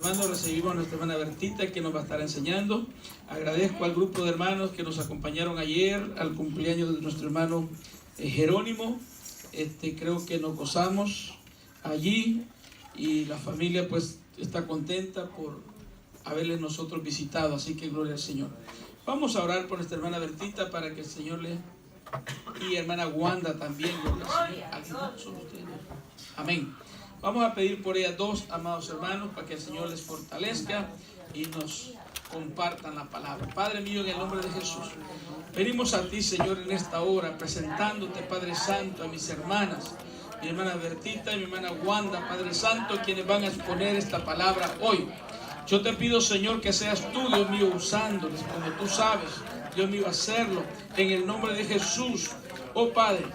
Hermanos, recibimos a nuestra hermana Bertita que nos va a estar enseñando. Agradezco al grupo de hermanos que nos acompañaron ayer al cumpleaños de nuestro hermano Jerónimo. Creo que nos gozamos allí y la familia pues está contenta por haberles nosotros visitado, así que gloria al Señor. Vamos a orar por nuestra hermana Bertita para que el Señor le... y hermana Wanda también, gloria al Señor. Amén. Vamos a pedir por ellas dos, amados hermanos, para que el Señor les fortalezca y nos compartan la palabra. Padre mío, en el nombre de Jesús, venimos a ti, Señor, en esta hora, presentándote, Padre Santo, a mis hermanas, mi hermana Bertita y mi hermana Wanda, Padre Santo, quienes van a exponer esta palabra hoy. Yo te pido, Señor, que seas tú, Dios mío, usándoles, como tú sabes, Dios mío, hacerlo, en el nombre de Jesús. Oh Padre,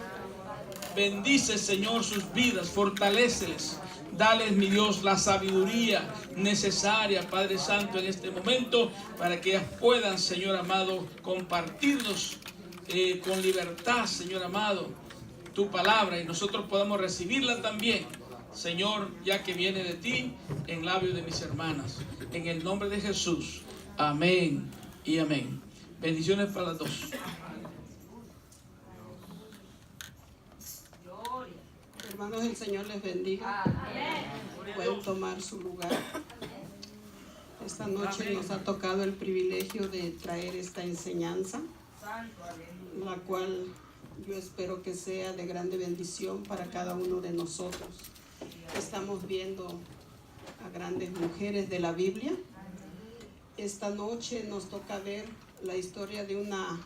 bendice, Señor, sus vidas, fortaléceles, dales, mi Dios, la sabiduría necesaria, Padre Santo, en este momento, para que ellas puedan, Señor amado, compartirnos con libertad, Señor amado, tu palabra, y nosotros podamos recibirla también, Señor, ya que viene de ti, en labios de mis hermanas. En el nombre de Jesús, amén y amén. Bendiciones para las dos. Hermanos, el Señor les bendiga. Pueden tomar su lugar. Esta noche nos ha tocado el privilegio de traer esta enseñanza, la cual yo espero que sea de grande bendición para cada uno de nosotros. Estamos viendo a grandes mujeres de la Biblia. Esta noche nos toca ver la historia de una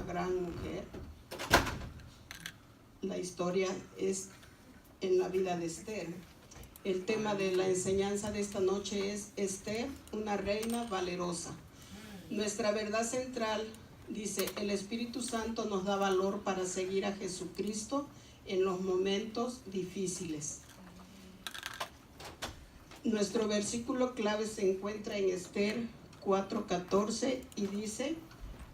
gran mujer. La historia es en la vida de Esther. El tema de la enseñanza de esta noche es Esther, una reina valerosa. Nuestra verdad central dice: el Espíritu Santo nos da valor para seguir a Jesucristo en los momentos difíciles. Nuestro versículo clave se encuentra en Esther 4:14 y dice: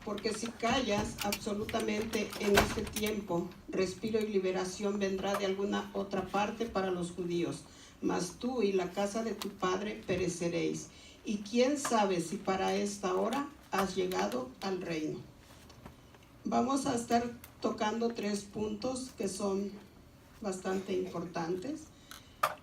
porque si callas absolutamente en este tiempo, respiro y liberación vendrá de alguna otra parte para los judíos, mas tú y la casa de tu padre pereceréis. Y quién sabe si para esta hora has llegado al reino. Vamos a estar tocando 3 puntos que son bastante importantes.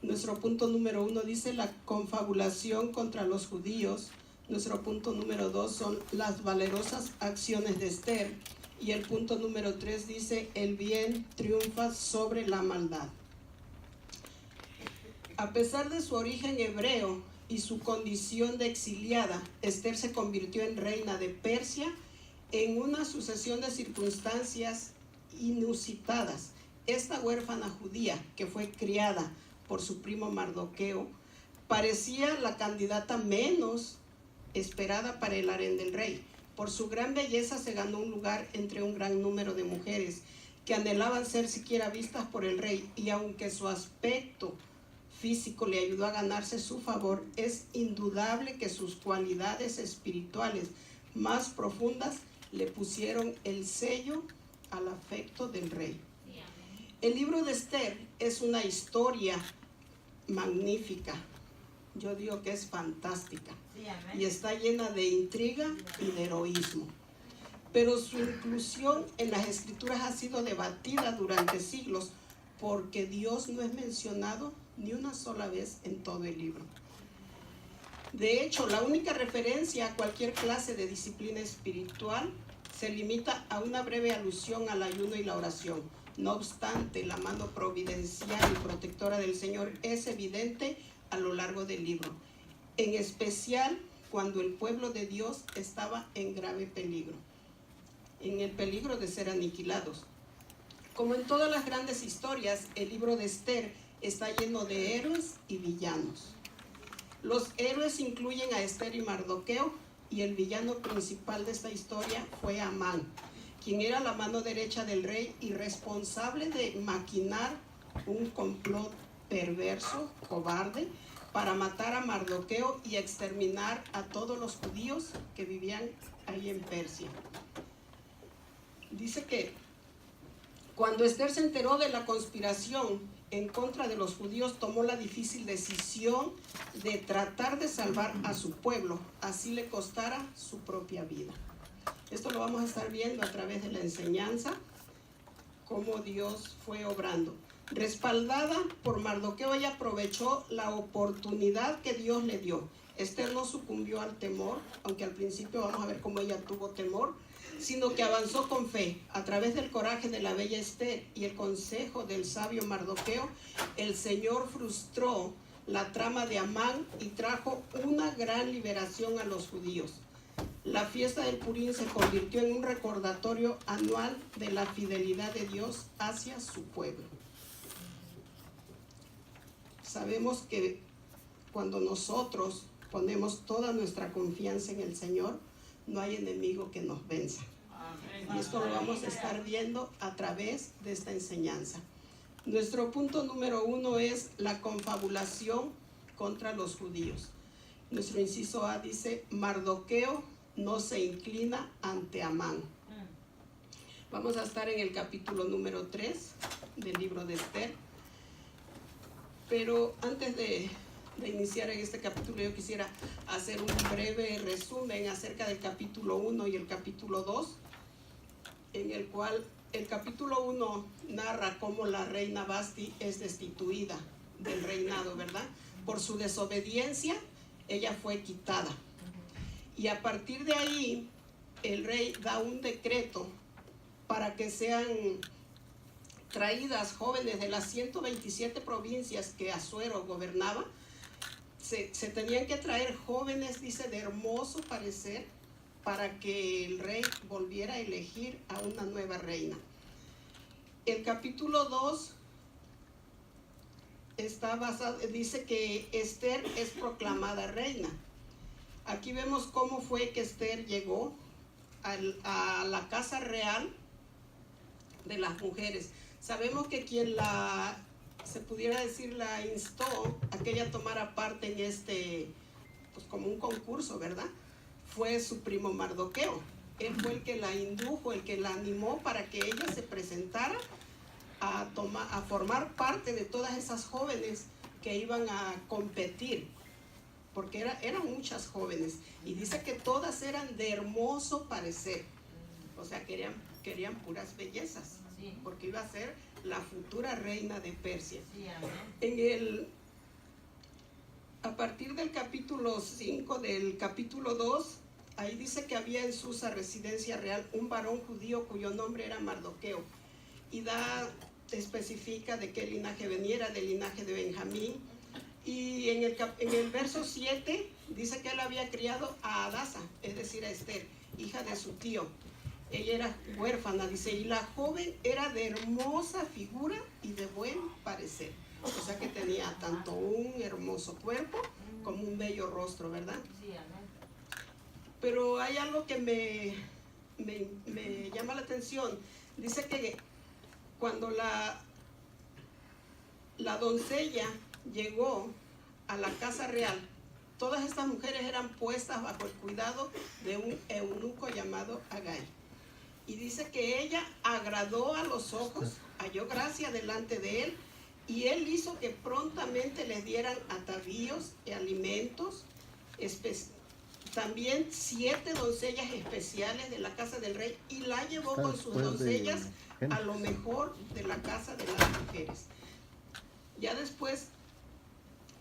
Nuestro punto número 1 dice la confabulación contra los judíos. Nuestro punto número 2 son las valerosas acciones de Esther. Y el punto número 3 dice: el bien triunfa sobre la maldad. A pesar de su origen hebreo y su condición de exiliada, Esther se convirtió en reina de Persia en una sucesión de circunstancias inusitadas. Esta huérfana judía, que fue criada por su primo Mardoqueo, parecía la candidata menos esperada para el harén del rey. Por su gran belleza se ganó un lugar entre un gran número de mujeres que anhelaban ser siquiera vistas por el rey, y aunque su aspecto físico le ayudó a ganarse su favor, es indudable que sus cualidades espirituales más profundas le pusieron el sello al afecto del rey. El libro de Esther es una historia magnífica. Yo digo que es fantástica y está llena de intriga y de heroísmo. Pero su inclusión en las escrituras ha sido debatida durante siglos, porque Dios no es mencionado ni una sola vez en todo el libro. De hecho, la única referencia a cualquier clase de disciplina espiritual se limita a una breve alusión al ayuno y la oración. No obstante, la mano providencial y protectora del Señor es evidente a lo largo del libro, en especial cuando el pueblo de Dios estaba en grave peligro, en el peligro de ser aniquilados. Como en todas las grandes historias, el libro de Esther está lleno de héroes y villanos. Los héroes incluyen a Esther y Mardoqueo, y el villano principal de esta historia fue Amán, quien era la mano derecha del rey y responsable de maquinar un complot perverso, cobarde, para matar a Mardoqueo y exterminar a todos los judíos que vivían ahí en Persia. Dice que cuando Esther se enteró de la conspiración en contra de los judíos, tomó la difícil decisión de tratar de salvar a su pueblo, así le costara su propia vida. Esto lo vamos a estar viendo a través de la enseñanza, cómo Dios fue obrando. Respaldada por Mardoqueo, ella aprovechó la oportunidad que Dios le dio. Esther no sucumbió al temor, aunque al principio vamos a ver cómo ella tuvo temor, sino que avanzó con fe. A través del coraje de la bella Esther y el consejo del sabio Mardoqueo, el Señor frustró la trama de Amán y trajo una gran liberación a los judíos. La fiesta del Purim se convirtió en un recordatorio anual de la fidelidad de Dios hacia su pueblo. Sabemos que cuando nosotros ponemos toda nuestra confianza en el Señor, no hay enemigo que nos venza. Y esto lo vamos a estar viendo a través de esta enseñanza. Nuestro punto número 1 es la confabulación contra los judíos. Nuestro inciso A dice: Mardoqueo no se inclina ante Amán. Vamos a estar en el capítulo número 3 del libro de Esther. Pero antes de iniciar en este capítulo, yo quisiera hacer un breve resumen acerca del capítulo 1 y el capítulo 2, en el cual el capítulo 1 narra cómo la reina Vasti es destituida del reinado, ¿verdad? Por su desobediencia, ella fue quitada. Y a partir de ahí, el rey da un decreto para que sean traídas jóvenes de las 127 provincias que Asuero gobernaba. Se tenían que traer jóvenes, dice, de hermoso parecer, para que el rey volviera a elegir a una nueva reina. El capítulo 2 está basado, dice que Esther es proclamada reina. Aquí vemos cómo fue que Esther llegó a la casa real de las mujeres. Sabemos que quien se pudiera decir, la instó a que ella tomara parte en este, pues como un concurso, ¿verdad? Fue su primo Mardoqueo. Él fue el que la indujo, el que la animó para que ella se presentara a formar parte de todas esas jóvenes que iban a competir, porque eran muchas jóvenes, y dice que todas eran de hermoso parecer, o sea, querían puras bellezas, porque iba a ser la futura reina de Persia. A partir del capítulo 5 del capítulo 2, ahí dice que había en Susa, residencia real, un varón judío cuyo nombre era Mardoqueo, y especifica de qué linaje venía, del linaje de Benjamín. Y en el verso 7 dice que él había criado a Adasa, es decir, a Esther, hija de su tío. Ella era huérfana, dice, y la joven era de hermosa figura y de buen parecer. O sea que tenía tanto un hermoso cuerpo como un bello rostro, ¿verdad? Pero hay algo que me llama la atención. Dice que cuando la doncella llegó a la casa real, todas estas mujeres eran puestas bajo el cuidado de un eunuco llamado Agai. Y dice que ella agradó a los ojos, halló gracia delante de él, y él hizo que prontamente les dieran atavíos y alimentos, también 7 doncellas especiales de la casa del rey, y la llevó con sus doncellas a lo mejor de la casa de las mujeres. Ya después,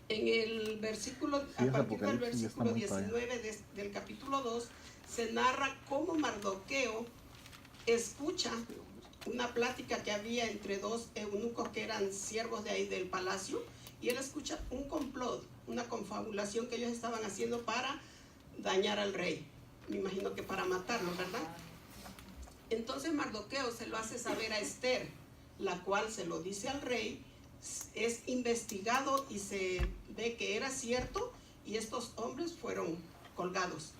en el versículo, a partir del versículo 19 del capítulo 2, se narra cómo Mardoqueo escucha una plática que había entre dos eunucos que eran siervos de ahí del palacio, y él escucha un complot, una confabulación que ellos estaban haciendo para dañar al rey. Me imagino que para matarlo, ¿verdad? Entonces Mardoqueo se lo hace saber a Esther, la cual se lo dice al rey. Es investigado y se ve que era cierto, y estos hombres fueron colgados.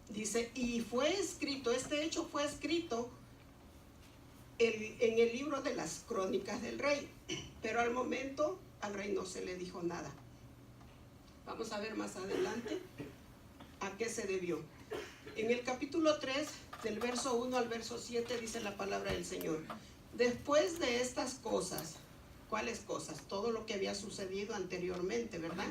Dice, y fue escrito, este hecho fue escrito en el libro de las crónicas del rey, pero al momento al rey no se le dijo nada. Vamos a ver más adelante a qué se debió. En el capítulo 3, del verso 1 al verso 7, dice la palabra del Señor: después de estas cosas, ¿Cuáles cosas? Todo lo que había sucedido anteriormente, ¿verdad?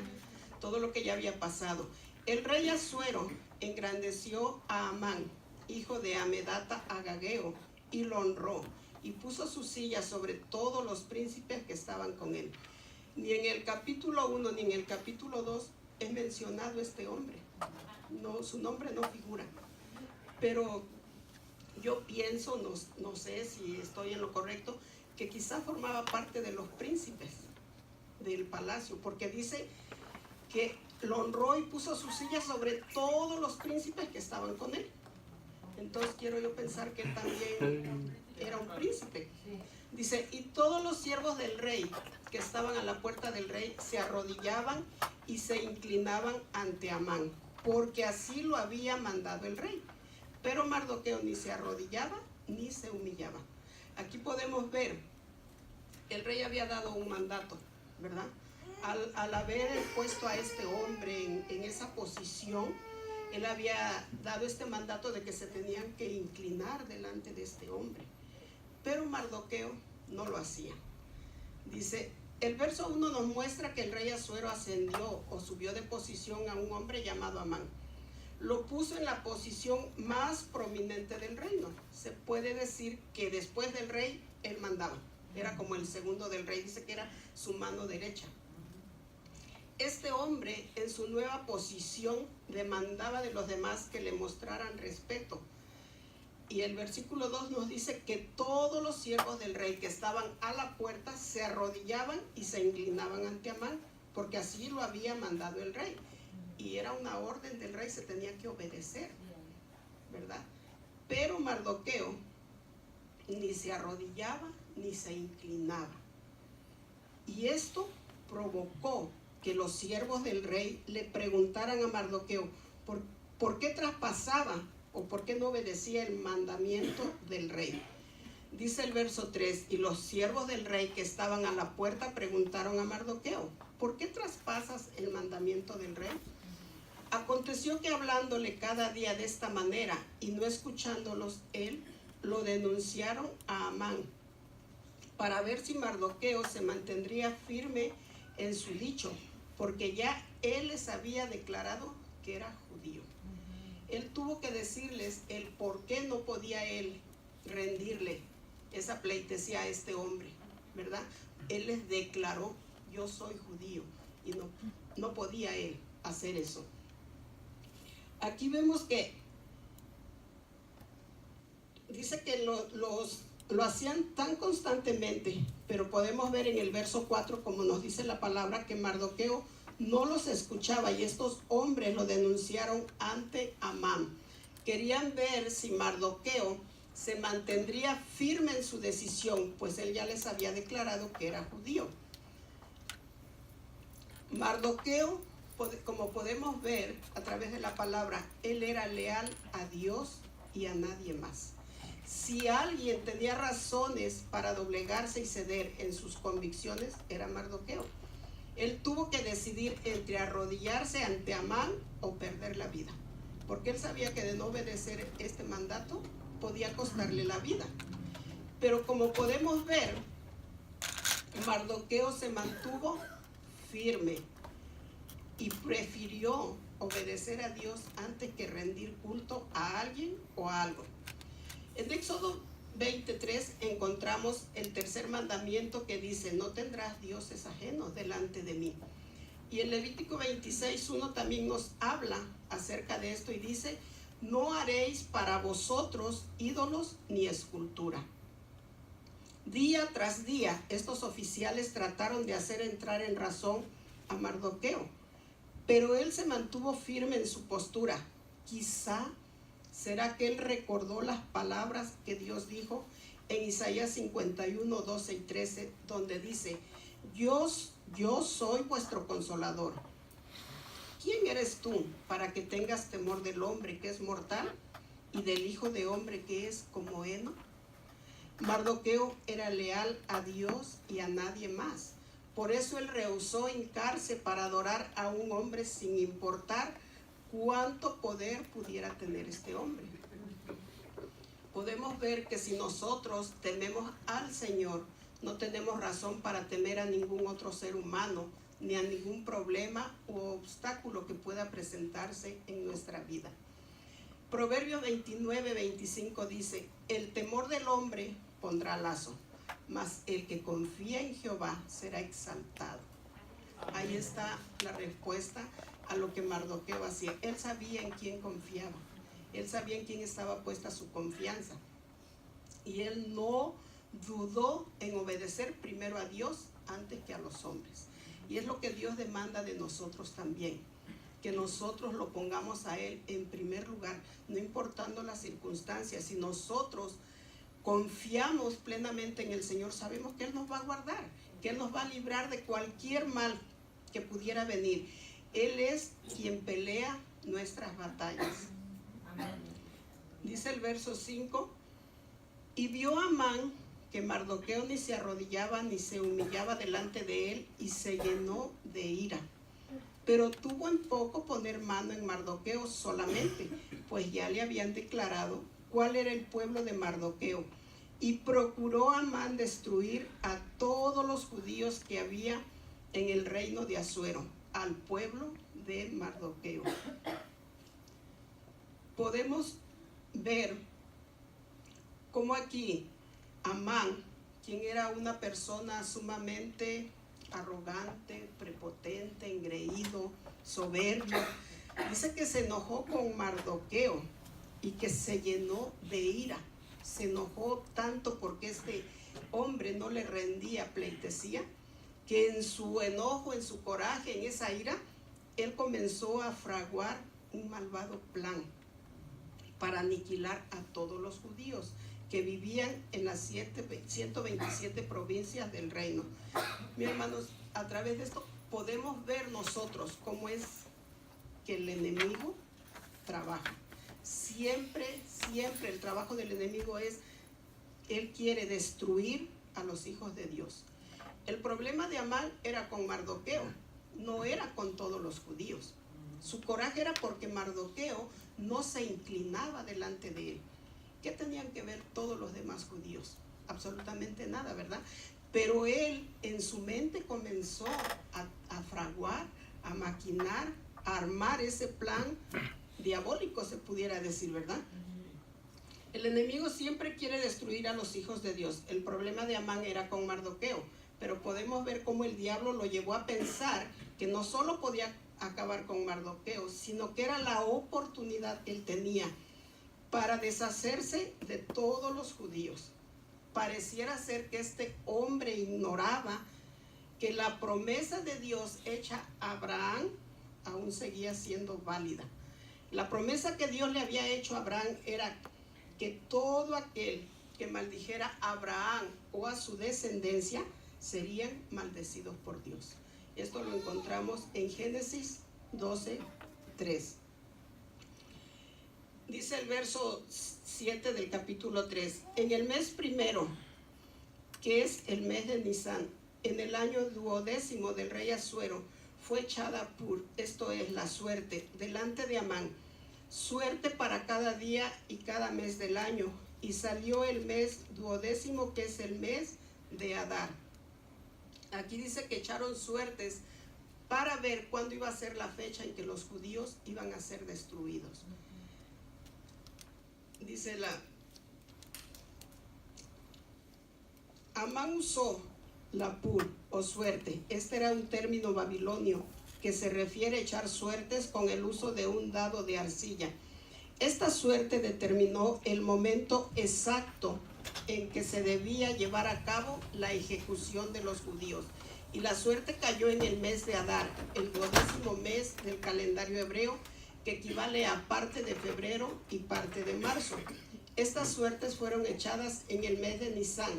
Todo lo que ya había pasado. El rey Asuero engrandeció a Amán, hijo de Amedata Agageo, y lo honró, y puso su silla sobre todos los príncipes que estaban con él. Ni en el capítulo 1 ni en el capítulo 2 es mencionado este hombre. No, su nombre no figura. Pero yo pienso, no sé si estoy en lo correcto, que quizá formaba parte de los príncipes del palacio, porque dice que lo honró y puso su silla sobre todos los príncipes que estaban con él. Entonces quiero yo pensar que él también era un príncipe. Dice, y todos los siervos del rey que estaban a la puerta del rey se arrodillaban y se inclinaban ante Amán, porque así lo había mandado el rey. Pero Mardoqueo ni se arrodillaba ni se humillaba. Aquí podemos ver, el rey había dado un mandato, ¿verdad? Al haber puesto a este hombre en esa posición, él había dado este mandato de que se tenían que inclinar delante de este hombre. Pero Mardoqueo no lo hacía. Dice, el verso 1 nos muestra que el rey Asuero ascendió o subió de posición a un hombre llamado Amán. Lo puso en la posición más prominente del reino. Se puede decir que después del rey, él mandaba. Era como el segundo del rey, dice que era su mano derecha. Este hombre, en su nueva posición, demandaba de los demás que le mostraran respeto. Y el versículo 2 nos dice que todos los siervos del rey que estaban a la puerta se arrodillaban y se inclinaban ante Amán, porque así lo había mandado el rey. Y era una orden del rey, se tenía que obedecer, ¿verdad? Pero Mardoqueo ni se arrodillaba ni se inclinaba. Y esto provocó que los siervos del rey le preguntaran a Mardoqueo por qué traspasaba o por qué no obedecía el mandamiento del rey. Dice el verso 3, y los siervos del rey que estaban a la puerta preguntaron a Mardoqueo, ¿por qué traspasas el mandamiento del rey? Aconteció que hablándole cada día de esta manera y no escuchándolos él, lo denunciaron a Amán para ver si Mardoqueo se mantendría firme en su dicho, porque ya él les había declarado que era judío. Él tuvo que decirles el por qué no podía él rendirle esa pleitesía a este hombre, ¿verdad? Él les declaró, yo soy judío, y no podía él hacer eso. Aquí vemos que dice que lo hacían tan constantemente, pero podemos ver en el verso 4, como nos dice la palabra, que Mardoqueo no los escuchaba y estos hombres lo denunciaron ante Amán. Querían ver si Mardoqueo se mantendría firme en su decisión, pues él ya les había declarado que era judío. Mardoqueo, como podemos ver a través de la palabra, él era leal a Dios y a nadie más. Si alguien tenía razones para doblegarse y ceder en sus convicciones, era Mardoqueo. Él tuvo que decidir entre arrodillarse ante Amán o perder la vida, porque él sabía que de no obedecer este mandato podía costarle la vida. Pero como podemos ver, Mardoqueo se mantuvo firme y prefirió obedecer a Dios antes que rendir culto a alguien o a algo. En Éxodo 23 encontramos el tercer mandamiento que dice, no tendrás dioses ajenos delante de mí. Y en Levítico 26:1 también nos habla acerca de esto y dice, no haréis para vosotros ídolos ni escultura. Día tras día estos oficiales trataron de hacer entrar en razón a Mardoqueo, pero él se mantuvo firme en su postura. Quizá será que él recordó las palabras que Dios dijo en Isaías 51, 12 y 13, donde dice, yo soy vuestro consolador. ¿Quién eres tú para que tengas temor del hombre que es mortal y del hijo de hombre que es como heno? Mardoqueo era leal a Dios y a nadie más. Por eso él rehusó hincarse para adorar a un hombre sin importar cuánto poder pudiera tener este hombre. Podemos ver que si nosotros tememos al Señor, No tenemos razón para temer a ningún otro ser humano, ni a ningún problema u obstáculo que pueda presentarse en nuestra vida. Proverbios 29:25 dice: el temor del hombre pondrá lazo, mas el que confía en Jehová será exaltado. Ahí está la respuesta a lo que Mardoqueo hacía. Él sabía en quién confiaba, él sabía en quién estaba puesta su confianza, y él no dudó en obedecer primero a Dios antes que a los hombres. Y es lo que Dios demanda de nosotros también, que nosotros lo pongamos a Él en primer lugar, no importando las circunstancias. Si nosotros confiamos plenamente en el Señor, sabemos que Él nos va a guardar, que Él nos va a librar de cualquier mal que pudiera venir. Él es quien pelea nuestras batallas. Dice el verso 5: y vio Amán que Mardoqueo ni se arrodillaba ni se humillaba delante de él, y se llenó de ira. Pero tuvo en poco poner mano en Mardoqueo solamente, pues ya le habían declarado cuál era el pueblo de Mardoqueo. Y procuró Amán destruir a todos los judíos que había en el reino de Asuero, al pueblo de Mardoqueo. Podemos ver cómo aquí Amán, quien era una persona sumamente arrogante, prepotente, engreído, soberbio, dice que se enojó con Mardoqueo y que se llenó de ira. Se enojó tanto porque este hombre no le rendía pleitesía, que en su enojo, en su coraje, en esa ira, él comenzó a fraguar un malvado plan para aniquilar a todos los judíos que vivían en las 127 provincias del reino. Mis hermanos, a través de esto podemos ver nosotros cómo es que el enemigo trabaja. Siempre el trabajo del enemigo es, él quiere destruir a los hijos de Dios. El problema de Amán era con Mardoqueo, no era con todos los judíos. Su coraje era porque Mardoqueo no se inclinaba delante de él. ¿Qué tenían que ver todos los demás judíos? Absolutamente nada, ¿verdad? Pero él en su mente comenzó a fraguar, a maquinar, a armar ese plan diabólico, se pudiera decir, ¿verdad? El enemigo siempre quiere destruir a los hijos de Dios. El problema de Amán era con Mardoqueo, pero podemos ver cómo el diablo lo llevó a pensar que no solo podía acabar con Mardoqueo, sino que era la oportunidad que él tenía para deshacerse de todos los judíos. Pareciera ser que este hombre ignoraba que la promesa de Dios hecha a Abraham aún seguía siendo válida. La promesa que Dios le había hecho a Abraham era que todo aquel que maldijera a Abraham o a su descendencia serían maldecidos por Dios. Esto lo encontramos en Génesis 12:3. Dice el verso 7 del capítulo 3: en el mes primero, que es el mes de Nisán, en el año 12º del rey Asuero, fue echada Pur, esto es la suerte, delante de Amán, suerte para cada día y cada mes del año. Y salió el mes 12º, que es el mes de Adar. Aquí dice que echaron suertes para ver cuándo iba a ser la fecha en que los judíos iban a ser destruidos. Dice Amán usó la Pur o suerte. Este era un término babilonio que se refiere a echar suertes con el uso de un dado de arcilla. Esta suerte determinó el momento exacto en que se debía llevar a cabo la ejecución de los judíos. Y la suerte cayó en el mes de Adar, el 12º mes del calendario hebreo, que equivale a parte de febrero y parte de marzo. Estas suertes fueron echadas en el mes de Nisán,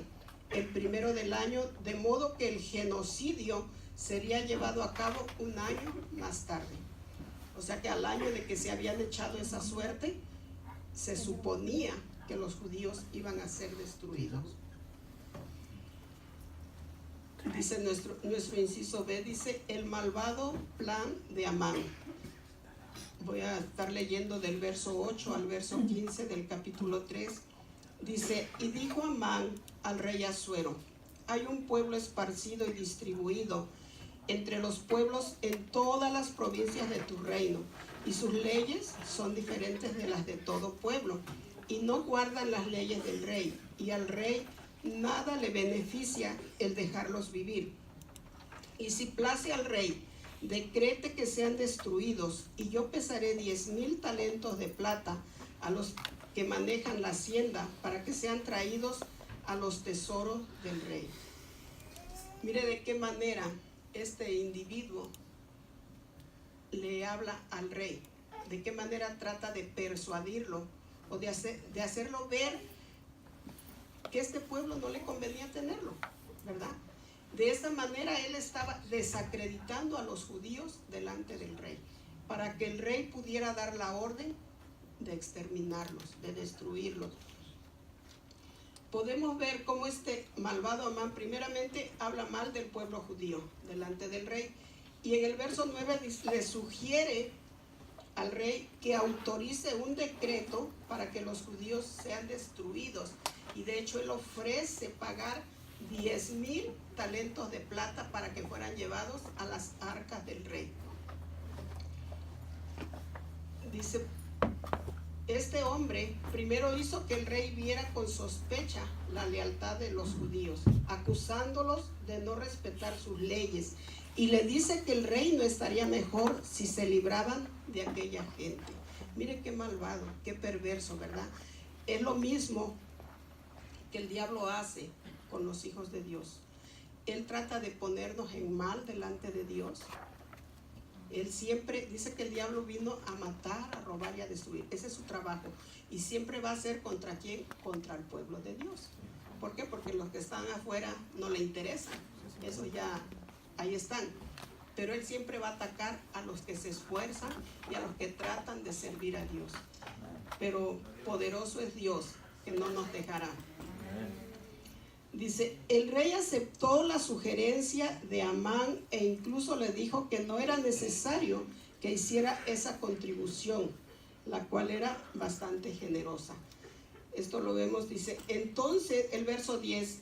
el primero del año, de modo que el genocidio sería llevado a cabo un año más tarde. O sea que al año de que se habían echado esa suerte, se suponía que los judíos iban a ser destruidos. Dice nuestro inciso B, dice el malvado plan de Amán. Voy a estar leyendo del verso 8 al verso 15 del capítulo 3. Dice: y dijo Amán al rey Asuero: hay un pueblo esparcido y distribuido entre los pueblos en todas las provincias de tu reino, y sus leyes son diferentes de las de todo pueblo, y no guardan las leyes del rey, y al rey nada le beneficia el dejarlos vivir. Y si place al rey, decrete que sean destruidos, y yo pesaré 10,000 talentos de plata a los que manejan la hacienda, para que sean traídos a los tesoros del rey. Mire de qué manera este individuo le habla al rey, de qué manera trata de persuadirlo o de hacerlo ver que este pueblo no le convenía tenerlo, ¿verdad? De esta manera él estaba desacreditando a los judíos delante del rey, para que el rey pudiera dar la orden de exterminarlos, de destruirlos. Podemos ver cómo este malvado Amán primeramente habla mal del pueblo judío delante del rey, y en el verso 9 le sugiere al rey que autorice un decreto para que los judíos sean destruidos, y de hecho él ofrece pagar 10,000 talentos de plata para que fueran llevados a las arcas del rey. Dice, este hombre primero hizo que el rey viera con sospecha la lealtad de los judíos, acusándolos de no respetar sus leyes, y le dice que el rey no estaría mejor si se libraban de aquella gente. Mire qué malvado, qué perverso, ¿verdad? Es lo mismo que el diablo hace con los hijos de Dios. Él trata de ponernos en mal delante de Dios. Él siempre dice que el diablo vino a matar, a robar y a destruir. Ese es su trabajo. Y siempre va a ser ¿contra quién? Contra el pueblo de Dios. ¿Por qué? Porque los que están afuera no le interesan. Eso ya, ahí están. Pero él siempre va a atacar a los que se esfuerzan y a los que tratan de servir a Dios. Pero poderoso es Dios, que no nos dejará. Dice, el rey aceptó la sugerencia de Amán e incluso le dijo que no era necesario que hiciera esa contribución, la cual era bastante generosa. Esto lo vemos, dice, entonces, el verso 10,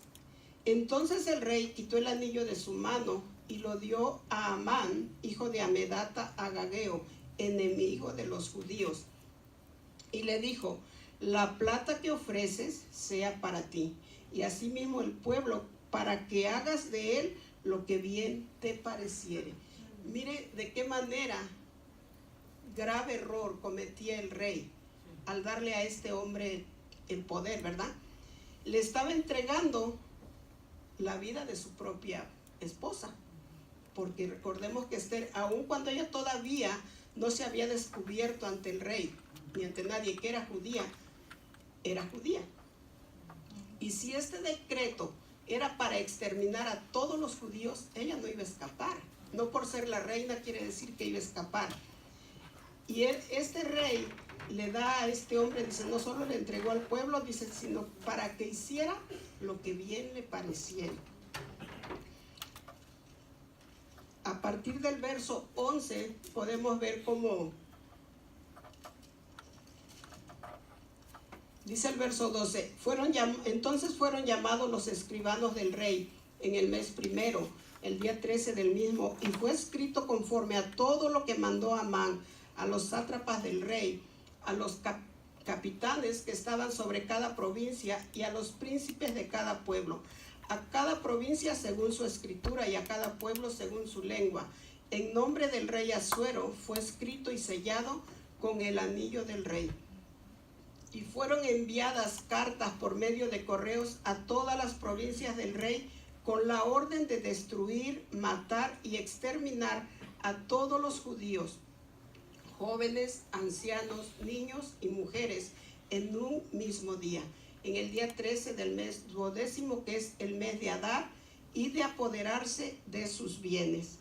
entonces el rey quitó el anillo de su mano y lo dio a Amán, hijo de Amedata Agageo, enemigo de los judíos, y le dijo, la plata que ofreces sea para ti, y asimismo el pueblo, para que hagas de él lo que bien te pareciere. Mire de qué manera grave error cometía el rey al darle a este hombre el poder, ¿verdad? Le estaba entregando la vida de su propia esposa, porque recordemos que Esther, aun cuando ella todavía no se había descubierto ante el rey ni ante nadie que era judía, era judía. Y si este decreto era para exterminar a todos los judíos, ella no iba a escapar. No por ser la reina quiere decir que iba a escapar. Y este rey le da a este hombre, dice, no solo le entregó al pueblo, dice, sino para que hiciera lo que bien le pareciera. A partir del verso 11 podemos ver cómo dice el verso 12, entonces fueron llamados los escribanos del rey en el mes primero, el día 13 del mismo, y fue escrito conforme a todo lo que mandó Amán, a los sátrapas del rey, a los capitanes que estaban sobre cada provincia y a los príncipes de cada pueblo, a cada provincia según su escritura y a cada pueblo según su lengua. En nombre del rey Asuero fue escrito y sellado con el anillo del rey. Y fueron enviadas cartas por medio de correos a todas las provincias del rey con la orden de destruir, matar y exterminar a todos los judíos, jóvenes, ancianos, niños y mujeres, en un mismo día, en el día 13 del mes 12º, que es el mes de Adar, y de apoderarse de sus bienes.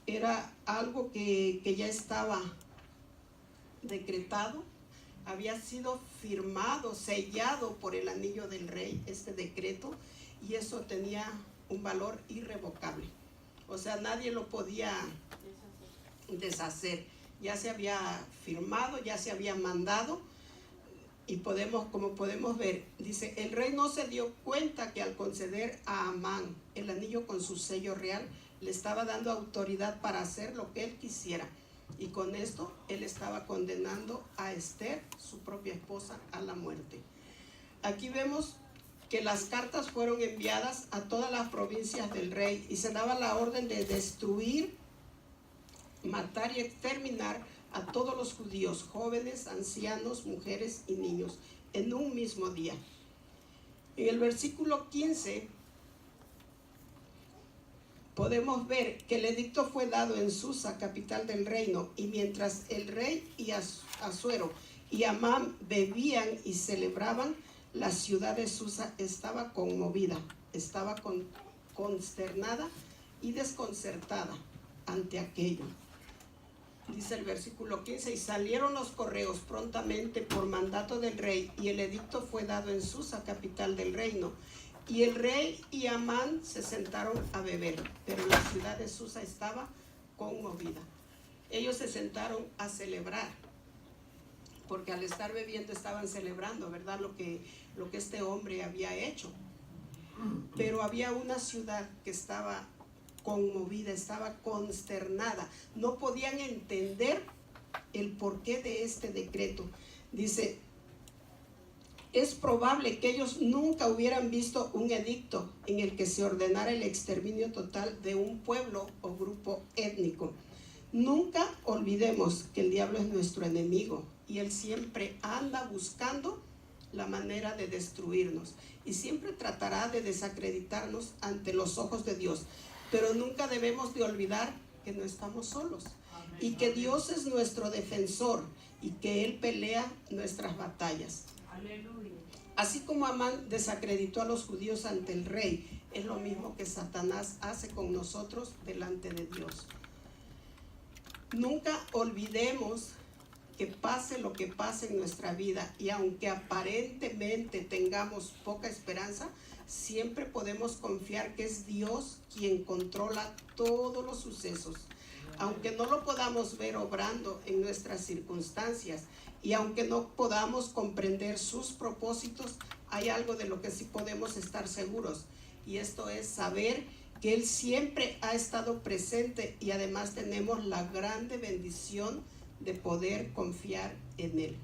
Era algo que ya estaba decretado, había sido firmado, sellado por el anillo del rey, este decreto, y eso tenía un valor irrevocable. O sea, nadie lo podía deshacer. Ya se había firmado, ya se había mandado. Y como podemos ver, dice, el rey no se dio cuenta que al conceder a Amán el anillo con su sello real, le estaba dando autoridad para hacer lo que él quisiera. Y con esto él estaba condenando a Esther, su propia esposa, a la muerte. Aquí vemos que las cartas fueron enviadas a todas las provincias del rey y se daba la orden de destruir, matar y exterminar a todos los judíos, jóvenes, ancianos, mujeres y niños, en un mismo día. En el versículo 15 podemos ver que el edicto fue dado en Susa, capital del reino, y mientras el rey y Asuero y Amán bebían y celebraban, la ciudad de Susa estaba conmovida, estaba consternada y desconcertada ante aquello. Dice el versículo 15, y salieron los correos prontamente por mandato del rey, y el edicto fue dado en Susa, capital del reino. Y el rey y Amán se sentaron a beber, pero la ciudad de Susa estaba conmovida. Ellos se sentaron a celebrar, porque al estar bebiendo estaban celebrando, ¿verdad? Lo que este hombre había hecho. Pero había una ciudad que estaba conmovida, estaba consternada. No podían entender el porqué de este decreto. Dice, es probable que ellos nunca hubieran visto un edicto en el que se ordenara el exterminio total de un pueblo o grupo étnico. Nunca olvidemos que el diablo es nuestro enemigo y él siempre anda buscando la manera de destruirnos y siempre tratará de desacreditarnos ante los ojos de Dios. Pero nunca debemos de olvidar que no estamos solos y que Dios es nuestro defensor y que Él pelea nuestras batallas. Aleluya. Así como Amán desacreditó a los judíos ante el rey, es lo mismo que Satanás hace con nosotros delante de Dios. Nunca olvidemos que pase lo que pase en nuestra vida y aunque aparentemente tengamos poca esperanza, siempre podemos confiar que es Dios quien controla todos los sucesos. Aunque no lo podamos ver obrando en nuestras circunstancias y aunque no podamos comprender sus propósitos, hay algo de lo que sí podemos estar seguros, y esto es saber que Él siempre ha estado presente y además tenemos la grande bendición de poder confiar en Él.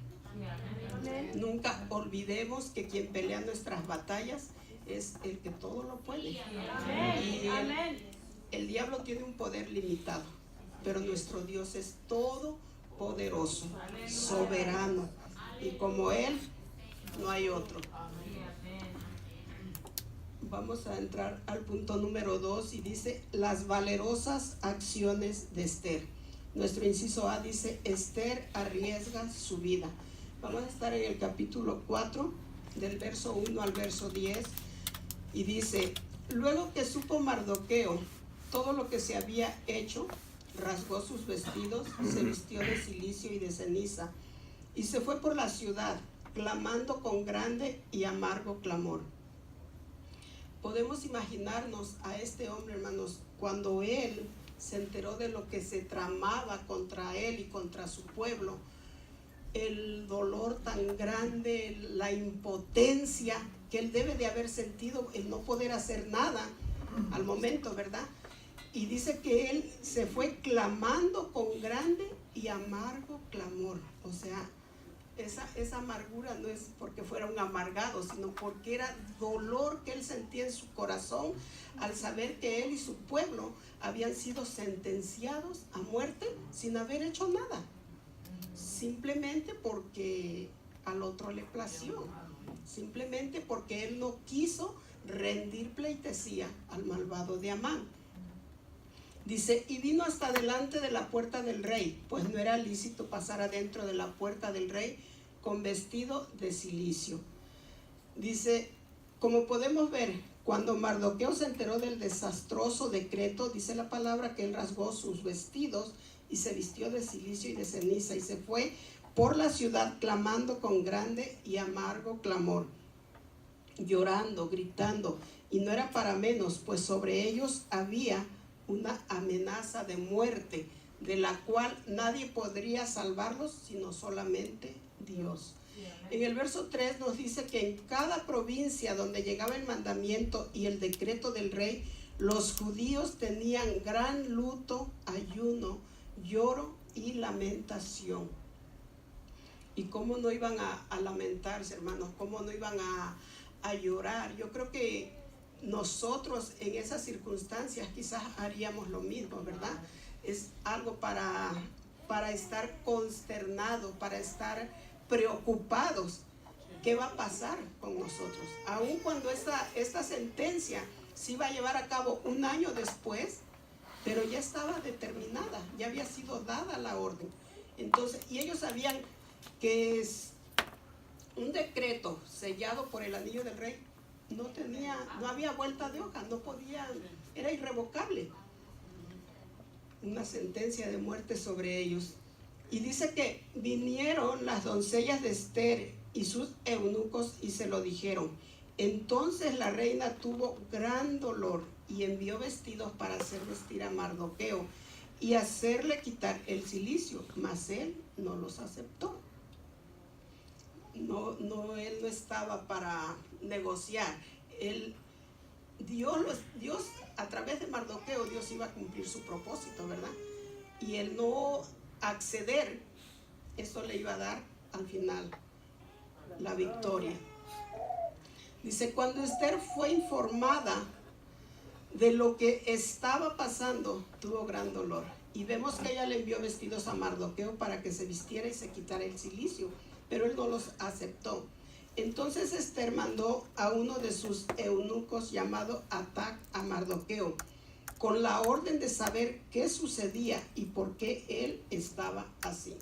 Amén. Nunca olvidemos que quien pelea nuestras batallas es el que todo lo puede. Amén. Y el diablo tiene un poder limitado, pero nuestro Dios es todopoderoso, soberano, y como Él no hay otro. Vamos a entrar al punto número 2 y dice las valerosas acciones de Esther. Nuestro inciso A dice Esther arriesga su vida. Vamos a estar en el capítulo 4 del verso 1 al verso 10 y dice, luego que supo Mardoqueo todo lo que se había hecho, rasgó sus vestidos, se vistió de cilicio y de ceniza y se fue por la ciudad clamando con grande y amargo clamor. Podemos imaginarnos a este hombre, hermanos, cuando él se enteró de lo que se tramaba contra él y contra su pueblo, el dolor tan grande, la impotencia que él debe de haber sentido, el no poder hacer nada al momento, ¿verdad? Y dice que él se fue clamando con grande y amargo clamor. O sea, esa amargura no es porque fuera un amargado, sino porque era dolor que él sentía en su corazón al saber que él y su pueblo habían sido sentenciados a muerte sin haber hecho nada, simplemente porque al otro le plació, simplemente porque él no quiso rendir pleitesía al malvado de Amán. Dice, y vino hasta delante de la puerta del rey, pues no era lícito pasar adentro de la puerta del rey con vestido de cilicio. Dice, como podemos ver, cuando Mardoqueo se enteró del desastroso decreto, dice la palabra que él rasgó sus vestidos y se vistió de cilicio y de ceniza y se fue por la ciudad clamando con grande y amargo clamor, llorando, gritando, y no era para menos, pues sobre ellos había una amenaza de muerte, de la cual nadie podría salvarlos, sino solamente Dios. En el verso 3 nos dice que en cada provincia donde llegaba el mandamiento y el decreto del rey, los judíos tenían gran luto, ayuno, lloro y lamentación. ¿Y cómo no iban a lamentarse, hermanos? ¿Cómo no iban a llorar? Yo creo que nosotros en esas circunstancias quizás haríamos lo mismo, ¿verdad? Es algo para estar consternados, para estar preocupados. ¿Qué va a pasar con nosotros? Aun cuando esta sentencia se iba a llevar a cabo un año después, pero ya estaba determinada, ya había sido dada la orden. Entonces, y ellos sabían que es un decreto sellado por el anillo del rey, no había vuelta de hoja, no podía, era irrevocable. Una sentencia de muerte sobre ellos. Y dice que vinieron las doncellas de Ester y sus eunucos y se lo dijeron. Entonces la reina tuvo gran dolor y envió vestidos para hacer vestir a Mardoqueo y hacerle quitar el cilicio, mas él no los aceptó. Él no estaba para negociar. Dios a través de Mardoqueo, Dios iba a cumplir su propósito, ¿verdad? Y el no acceder, eso le iba a dar al final la victoria. Dice, cuando Ester fue informada de lo que estaba pasando, tuvo gran dolor. Y vemos que ella le envió vestidos a Mardoqueo para que se vistiera y se quitara el cilicio, pero él no los aceptó. Entonces Ester mandó a uno de sus eunucos llamado Atac a Mardoqueo, con la orden de saber qué sucedía y por qué él estaba así.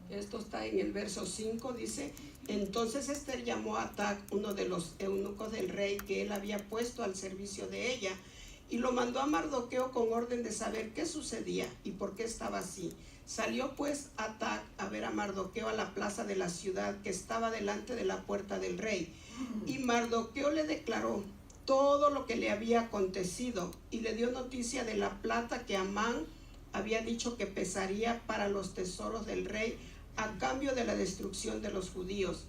Esto está en el verso 5, dice, entonces Ester llamó a Atac, uno de los eunucos del rey que él había puesto al servicio de ella, y lo mandó a Mardoqueo con orden de saber qué sucedía y por qué estaba así. Salió pues Atac a ver a Mardoqueo a la plaza de la ciudad que estaba delante de la puerta del rey, y Mardoqueo le declaró todo lo que le había acontecido y le dio noticia de la plata que Amán había dicho que pesaría para los tesoros del rey a cambio de la destrucción de los judíos,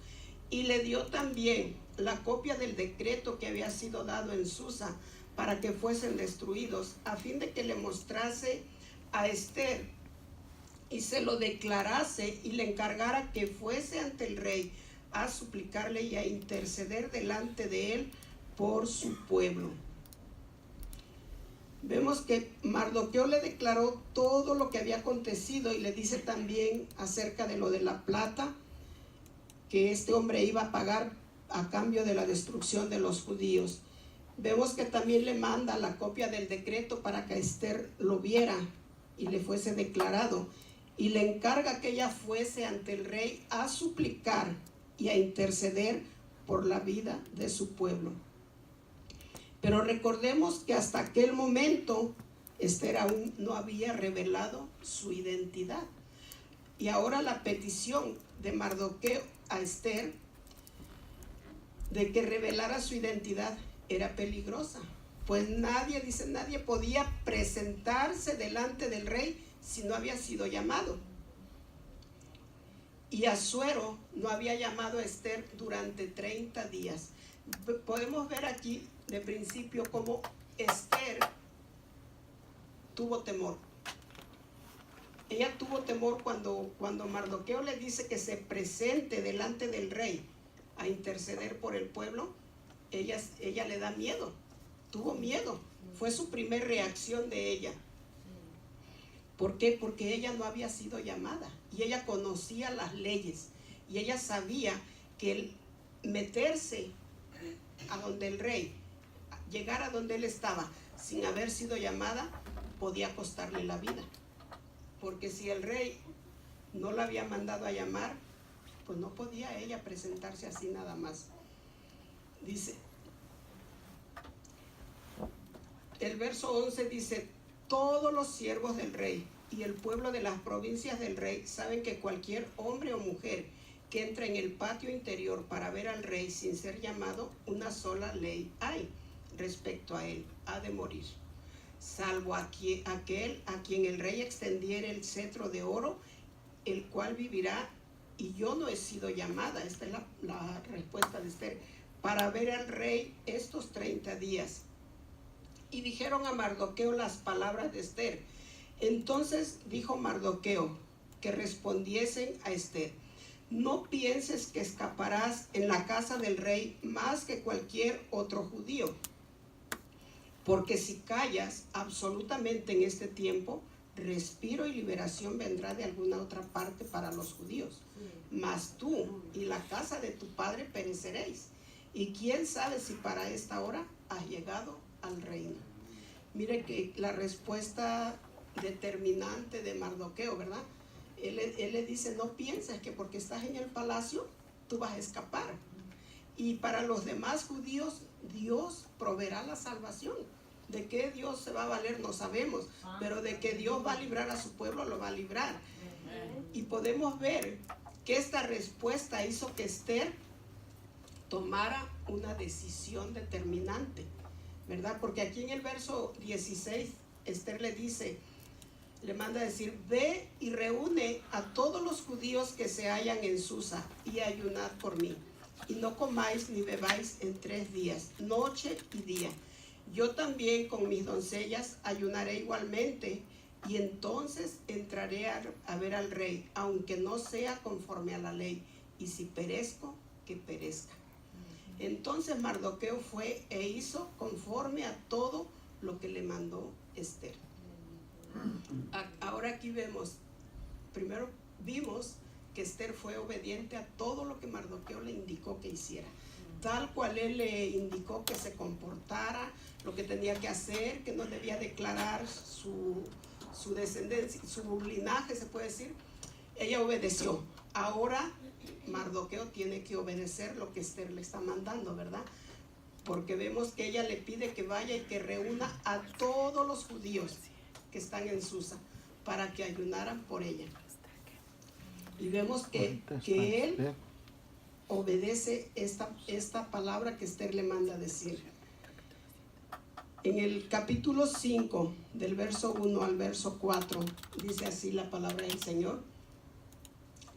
y le dio también la copia del decreto que había sido dado en Susa para que fuesen destruidos, a fin de que le mostrase a Ester y se lo declarase y le encargara que fuese ante el rey a suplicarle y a interceder delante de él por su pueblo. Vemos que Mardoqueo le declaró todo lo que había acontecido y le dice también acerca de lo de la plata que este hombre iba a pagar a cambio de la destrucción de los judíos. Vemos que también le manda la copia del decreto para que Ester lo viera y le fuese declarado, y le encarga que ella fuese ante el rey a suplicar y a interceder por la vida de su pueblo. Pero recordemos que hasta aquel momento Ester aún no había revelado su identidad. Y ahora la petición de Mardoqueo a Ester de que revelara su identidad era peligrosa, pues nadie podía presentarse delante del rey si no había sido llamado. Y Asuero no había llamado a Ester durante 30 días. Podemos ver aquí de principio cómo Ester tuvo temor. Ella tuvo temor cuando Mardoqueo le dice que se presente delante del rey a interceder por el pueblo. Ella le da miedo, tuvo miedo. Fue su primera reacción de ella. ¿Por qué? Porque ella no había sido llamada y ella conocía las leyes y ella sabía que el meterse a donde el rey, llegar a donde él estaba sin haber sido llamada, podía costarle la vida. Porque si el rey no la había mandado a llamar, pues no podía ella presentarse así nada más. Dice, el verso 11 dice, todos los siervos del rey y el pueblo de las provincias del rey saben que cualquier hombre o mujer que entre en el patio interior para ver al rey sin ser llamado, una sola ley hay respecto a él: ha de morir, salvo aquel a quien el rey extendiera el cetro de oro, el cual vivirá y yo no he sido llamada, esta es la respuesta de Esther, para ver al rey estos 30 días. Y dijeron a Mardoqueo las palabras de Esther. Entonces dijo Mardoqueo que respondiesen a Esther: no pienses que escaparás en la casa del rey más que cualquier otro judío, porque si callas absolutamente en este tiempo, respiro y liberación vendrá de alguna otra parte para los judíos. Mas tú y la casa de tu padre pereceréis. Y quién sabe si para esta hora has llegado al reino. Mire que la respuesta determinante de Mardoqueo, ¿verdad? Él le dice: no pienses que porque estás en el palacio tú vas a escapar. Y para los demás judíos, Dios proveerá la salvación. ¿De qué Dios se va a valer? No sabemos, pero de que Dios va a librar a su pueblo, lo va a librar. Y podemos ver que esta respuesta hizo que Esther tomara una decisión determinante, ¿verdad? Porque aquí en el verso 16, Esther le manda a decir: ve y reúne a todos los judíos que se hallan en Susa y ayunad por mí, y no comáis ni bebáis en 3 días, noche y día. Yo también con mis doncellas ayunaré igualmente, y entonces entraré a ver al rey, aunque no sea conforme a la ley, y si perezco, que perezca. Entonces Mardoqueo fue e hizo conforme a todo lo que le mandó Esther. Ahora aquí primero vimos que Esther fue obediente a todo lo que Mardoqueo le indicó que hiciera, tal cual él le indicó que se comportara, lo que tenía que hacer, que no debía declarar su descendencia, su linaje, se puede decir. Ella obedeció. Ahora Mardoqueo tiene que obedecer lo que Esther le está mandando, ¿verdad? Porque vemos que ella le pide que vaya y que reúna a todos los judíos que están en Susa para que ayunaran por ella. Y vemos que él obedece esta palabra que Esther le manda a decir. En el capítulo 5, del verso 1 al verso 4, dice así la palabra del Señor.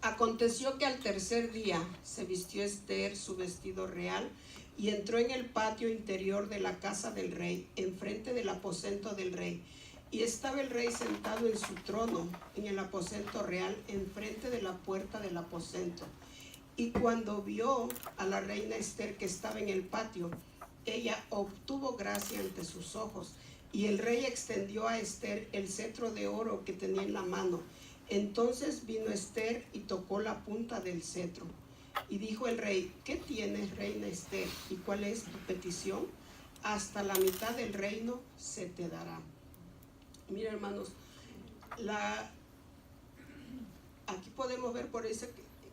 Aconteció que al tercer día se vistió Esther su vestido real y entró en el patio interior de la casa del rey, enfrente del aposento del rey. Y estaba el rey sentado en su trono, en el aposento real, enfrente de la puerta del aposento. Y cuando vio a la reina Esther que estaba en el patio, ella obtuvo gracia ante sus ojos. Y el rey extendió a Esther el cetro de oro que tenía en la mano. Entonces vino Esther y tocó la punta del cetro. Y dijo el rey: ¿qué tienes, reina Esther? ¿Y cuál es tu petición? Hasta la mitad del reino se te dará. Mira, hermanos, aquí podemos ver por eso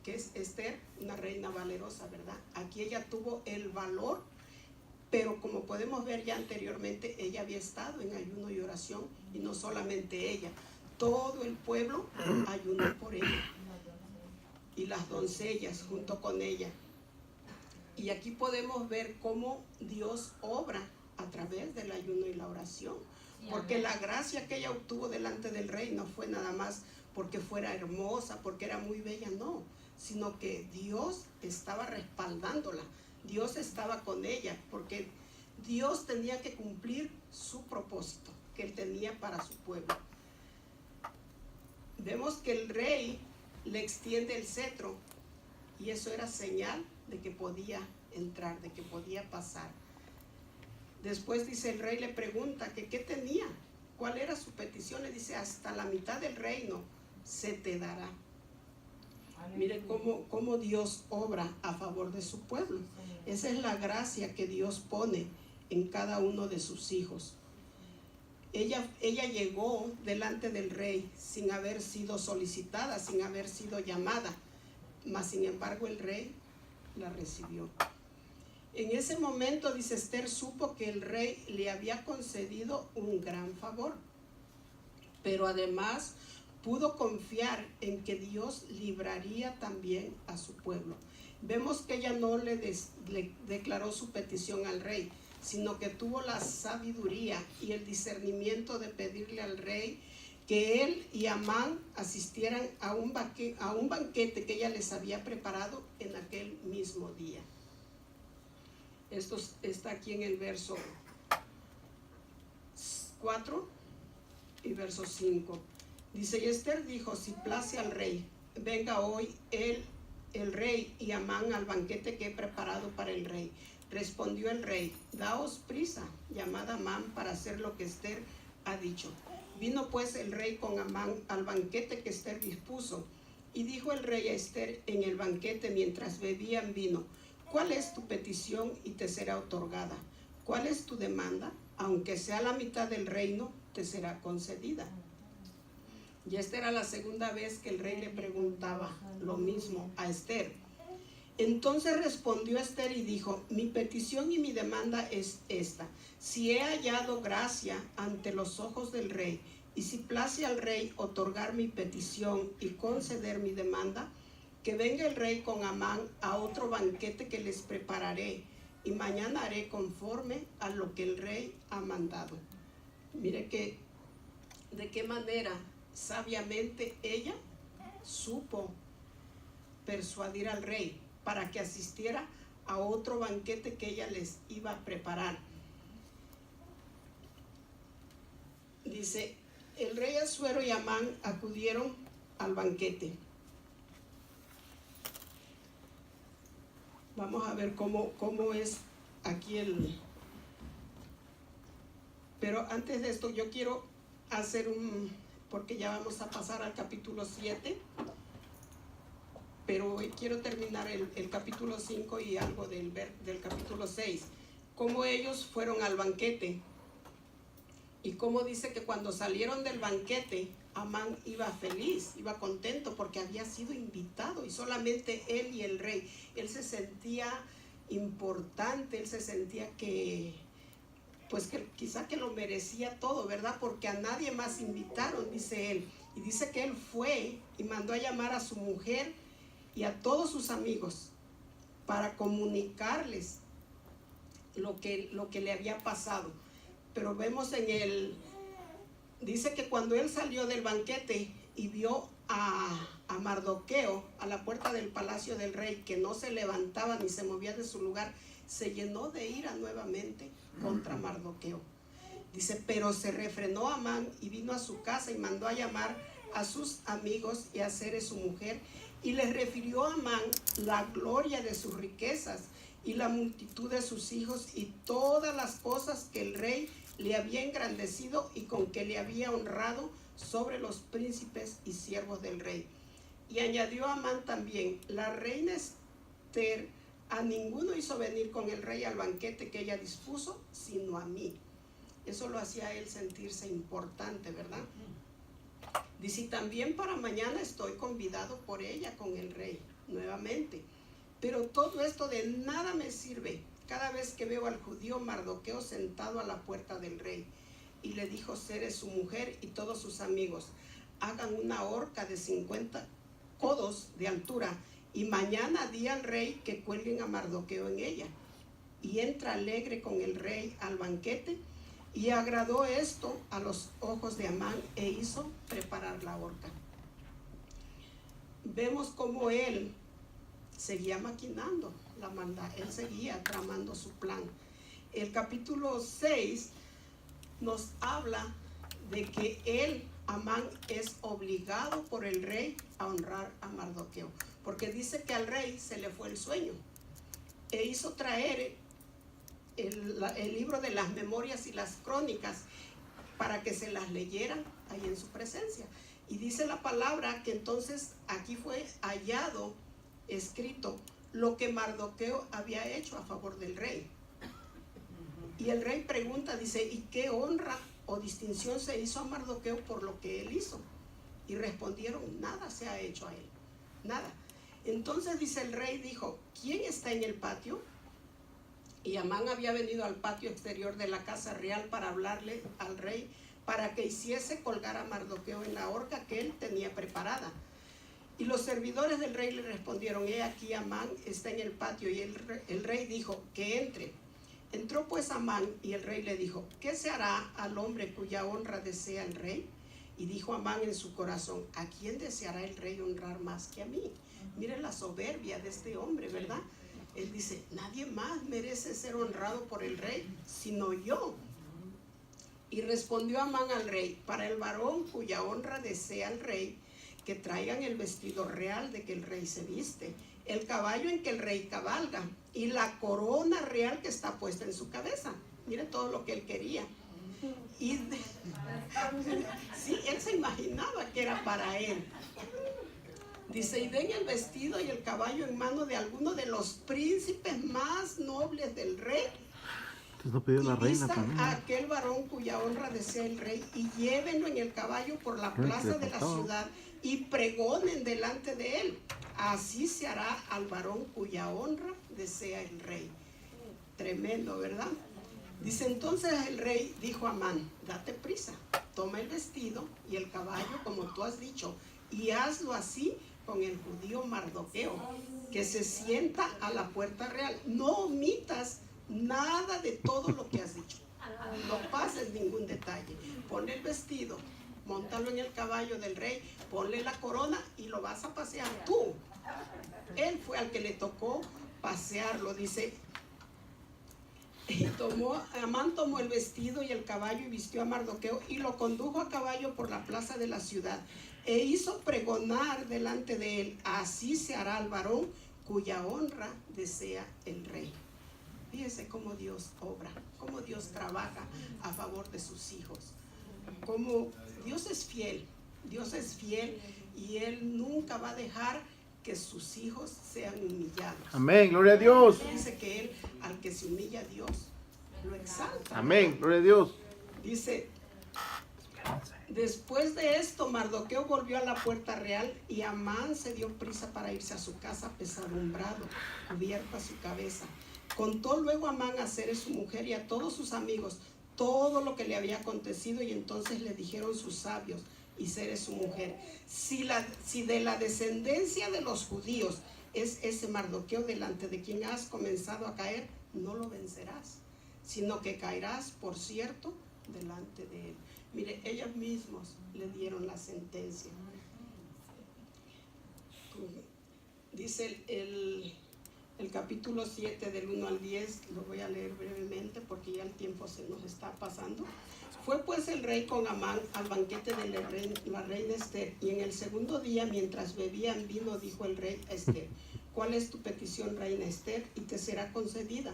que es Esther una reina valerosa, ¿verdad? Aquí ella tuvo el valor, pero como podemos ver ya anteriormente, ella había estado en ayuno y oración, y no solamente ella, todo el pueblo ayunó por ella, y las doncellas junto con ella. Y aquí podemos ver cómo Dios obra a través del ayuno y la oración. Porque la gracia que ella obtuvo delante del rey no fue nada más porque fuera hermosa, porque era muy bella, no, sino que Dios estaba respaldándola, Dios estaba con ella, porque Dios tenía que cumplir su propósito que él tenía para su pueblo. Vemos que el rey le extiende el cetro, y eso era señal de que podía entrar, de que podía pasar. Después dice, el rey le pregunta que qué tenía, cuál era su petición. Le dice: hasta la mitad del reino se te dará. Mire cómo Dios obra a favor de su pueblo. Esa es la gracia que Dios pone en cada uno de sus hijos. Ella llegó delante del rey sin haber sido solicitada, sin haber sido llamada, mas sin embargo el rey la recibió. En ese momento, dice, Esther supo que el rey le había concedido un gran favor, pero además pudo confiar en que Dios libraría también a su pueblo. Vemos que ella no le declaró su petición al rey, sino que tuvo la sabiduría y el discernimiento de pedirle al rey que él y Amán asistieran a un banquete que ella les había preparado en aquel mismo día. Esto está aquí en el verso 4 y verso 5. Dice, y Esther dijo, si place al rey, venga hoy el rey y Amán al banquete que he preparado para el rey. Respondió el rey, daos prisa, llamad a Amán para hacer lo que Esther ha dicho. Vino pues el rey con Amán al banquete que Esther dispuso. Y dijo el rey a Esther en el banquete mientras bebían vino, ¿cuál es tu petición y te será otorgada? ¿Cuál es tu demanda? Aunque sea la mitad del reino, te será concedida. Y esta era la segunda vez que el rey le preguntaba lo mismo a Esther. Entonces respondió Esther y dijo, mi petición y mi demanda es esta. Si he hallado gracia ante los ojos del rey, y si place al rey otorgar mi petición y conceder mi demanda, que venga el rey con Amán a otro banquete que les prepararé, y mañana haré conforme a lo que el rey ha mandado. Mire que de qué manera sabiamente ella supo persuadir al rey para que asistiera a otro banquete que ella les iba a preparar. Dice, el rey Asuero y Amán acudieron al banquete. Vamos a ver cómo es aquí Pero antes de esto yo quiero hacer porque ya vamos a pasar al capítulo 7, pero hoy quiero terminar el capítulo 5 y algo del capítulo 6. Cómo ellos fueron al banquete y cómo dice que cuando salieron del banquete, Amán iba feliz, iba contento porque había sido invitado y solamente él y el rey. Él se sentía importante, él se sentía que quizá que lo merecía todo, ¿verdad? Porque a nadie más invitaron, dice él. Y dice que él fue y mandó a llamar a su mujer y a todos sus amigos para comunicarles lo que le había pasado. Pero vemos dice que cuando él salió del banquete y vio a Mardoqueo a la puerta del palacio del rey, que no se levantaba ni se movía de su lugar, se llenó de ira nuevamente contra Mardoqueo. Dice, pero se refrenó Amán y vino a su casa y mandó a llamar a sus amigos y a Zeres su mujer, y les refirió a Amán la gloria de sus riquezas y la multitud de sus hijos y todas las cosas que el rey le había engrandecido y con que le había honrado sobre los príncipes y siervos del rey. Y añadió Amán también, la reina Esther a ninguno hizo venir con el rey al banquete que ella dispuso, sino a mí. Eso lo hacía él sentirse importante, ¿verdad? Dice, y también para mañana estoy convidado por ella con el rey, nuevamente. Pero todo esto de nada me sirve cada vez que veo al judío Mardoqueo sentado a la puerta del rey. Y le dijo Zeres su mujer y todos sus amigos, hagan una horca de 50 codos de altura, y mañana di al rey que cuelguen a Mardoqueo en ella. Y entra alegre con el rey al banquete, y agradó esto a los ojos de Amán e hizo preparar la horca. Vemos cómo él seguía maquinando la maldad, él seguía tramando su plan. El capítulo 6 nos habla de que Amán, es obligado por el rey a honrar a Mardoqueo, porque dice que al rey se le fue el sueño e hizo traer el libro de las memorias y las crónicas para que se las leyeran ahí en su presencia. Y dice la palabra que entonces aquí fue hallado escrito lo que Mardoqueo había hecho a favor del rey. Y el rey pregunta, dice, ¿y qué honra o distinción se hizo a Mardoqueo por lo que él hizo? Y respondieron, nada se ha hecho a él, nada. Entonces dice el rey, dijo, ¿quién está en el patio? Y Amán había venido al patio exterior de la casa real para hablarle al rey para que hiciese colgar a Mardoqueo en la horca que él tenía preparada. Y los servidores del rey le respondieron, he aquí Amán está en el patio. Y el rey dijo, que entre. Entró pues Amán y el rey le dijo, ¿qué se hará al hombre cuya honra desea el rey? Y dijo Amán en su corazón: ¿a quién deseará el rey honrar más que a mí? Miren la soberbia de este hombre, ¿verdad? Él dice: nadie más merece ser honrado por el rey sino yo. Y respondió Amán al rey: para el varón cuya honra desea el rey, que traigan el vestido real de que el rey se viste, el caballo en que el rey cabalga y la corona real que está puesta en su cabeza. Miren todo lo que él quería. Y sí, él se imaginaba que era para él. Dice: y den el vestido y el caballo en mano de alguno de los príncipes más nobles del rey. Entonces no pidió la reina también. A aquel varón cuya honra desea el rey, y llévenlo en el caballo por la plaza de la ciudad y pregonen delante de él. Así se hará al varón cuya honra desea el rey. Tremendo, ¿verdad? Dice: entonces el rey dijo a Amán: date prisa, toma el vestido y el caballo como tú has dicho, y hazlo así con el judío Mardoqueo, que se sienta a la puerta real. No omitas nada de todo lo que has dicho, no pases ningún detalle. Ponle el vestido, móntalo en el caballo del rey, ponle la corona y lo vas a pasear tú. Él fue al que le tocó pasearlo, dice. Y Amán tomó el vestido y el caballo y vistió a Mardoqueo y lo condujo a caballo por la plaza de la ciudad e hizo pregonar delante de él: así se hará al varón cuya honra desea el rey. Fíjese cómo Dios obra, cómo Dios trabaja a favor de sus hijos, cómo Dios es fiel y Él nunca va a dejar que sus hijos sean humillados. Amén, gloria a Dios. Dice que Él, al que se humilla a Dios, lo exalta. Amén, gloria a Dios. Dice: después de esto, Mardoqueo volvió a la puerta real y Amán se dio prisa para irse a su casa apesadumbrado, cubierta su cabeza. Contó luego Amán a Zeres su mujer y a todos sus amigos todo lo que le había acontecido, y entonces le dijeron sus sabios y Zeres su mujer: si de la descendencia de los judíos es ese Mardoqueo delante de quien has comenzado a caer, no lo vencerás, sino que caerás, por cierto, delante de él. Mire, ellos mismos le dieron la sentencia. Dice el capítulo 7 del 1 al 10, lo voy a leer brevemente porque ya el tiempo se nos está pasando. Fue pues el rey con Amán al banquete de la reina Ester, y en el segundo día, mientras bebían vino, dijo el rey a Ester: ¿cuál es tu petición, reina Ester? Y te será concedida.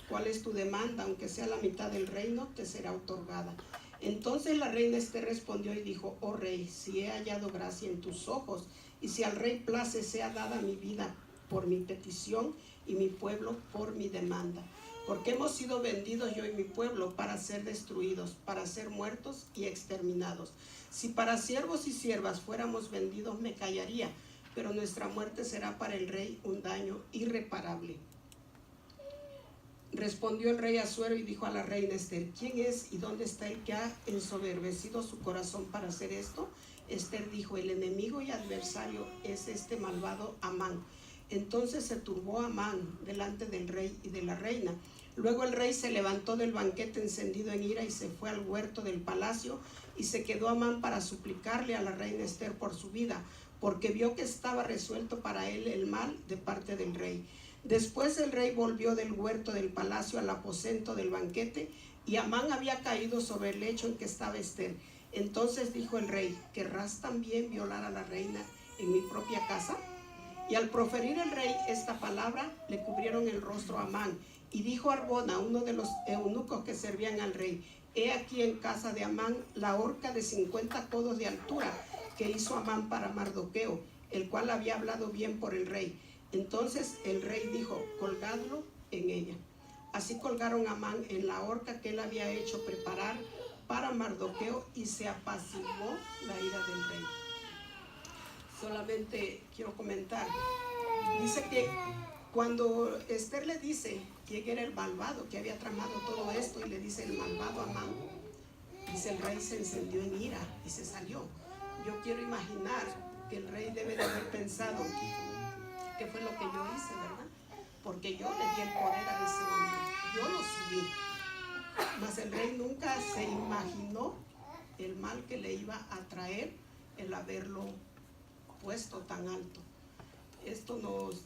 ¿Cuál es tu demanda? Aunque sea la mitad del reino, te será otorgada. Entonces la reina Ester respondió y dijo: oh rey, si he hallado gracia en tus ojos, y si al rey place, sea dada mi vida por mi petición y mi pueblo por mi demanda. Porque hemos sido vendidos, yo y mi pueblo, para ser destruidos, para ser muertos y exterminados. Si para siervos y siervas fuéramos vendidos, me callaría, pero nuestra muerte será para el rey un daño irreparable. Respondió el rey Asuero y dijo a la reina Ester: ¿quién es y dónde está el que ha ensoberbecido su corazón para hacer esto? Ester dijo: el enemigo y adversario es este malvado Amán. Entonces se turbó Amán delante del rey y de la reina. Luego el rey se levantó del banquete encendido en ira y se fue al huerto del palacio, y se quedó Amán para suplicarle a la reina Ester por su vida, porque vio que estaba resuelto para él el mal de parte del rey. Después el rey volvió del huerto del palacio al aposento del banquete, y Amán había caído sobre el lecho en que estaba Ester. Entonces dijo el rey: ¿querrás también violar a la reina en mi propia casa? Y al proferir el rey esta palabra, le cubrieron el rostro a Amán. Y dijo Arbona, uno de los eunucos que servían al rey: he aquí en casa de Amán la horca de 50 codos de altura que hizo Amán para Mardoqueo, el cual había hablado bien por el rey. Entonces el rey dijo: colgadlo en ella. Así colgaron a Amán en la horca que él había hecho preparar para Mardoqueo, y se apaciguó la ira del rey. Solamente quiero comentar, dice que cuando Ester le dice quién era el malvado que había tramado todo esto, y le dice el malvado Amán, dice el rey se encendió en ira y se salió. Yo quiero imaginar que el rey debe de haber pensado: ¿qué fue lo que yo hice, verdad? Porque yo le di el poder a ese hombre, yo lo subí. Mas el rey nunca se imaginó el mal que le iba a traer el haberlo puesto tan alto. Esto nos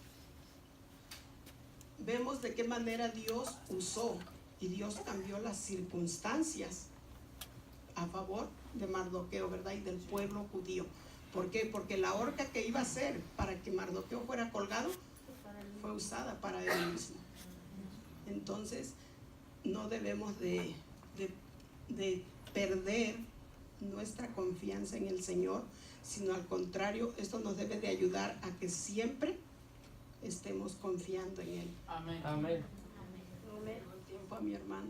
vemos de qué manera Dios usó y Dios cambió las circunstancias a favor de Mardoqueo, ¿verdad? Y del pueblo judío. ¿Por qué? Porque la horca que iba a ser para que Mardoqueo fuera colgado fue usada para él mismo. Entonces no debemos de perder nuestra confianza en el Señor, sino al contrario, esto nos debe de ayudar a que siempre estemos confiando en Él. Amén. Amén. Amén. Tiempo a mi hermana.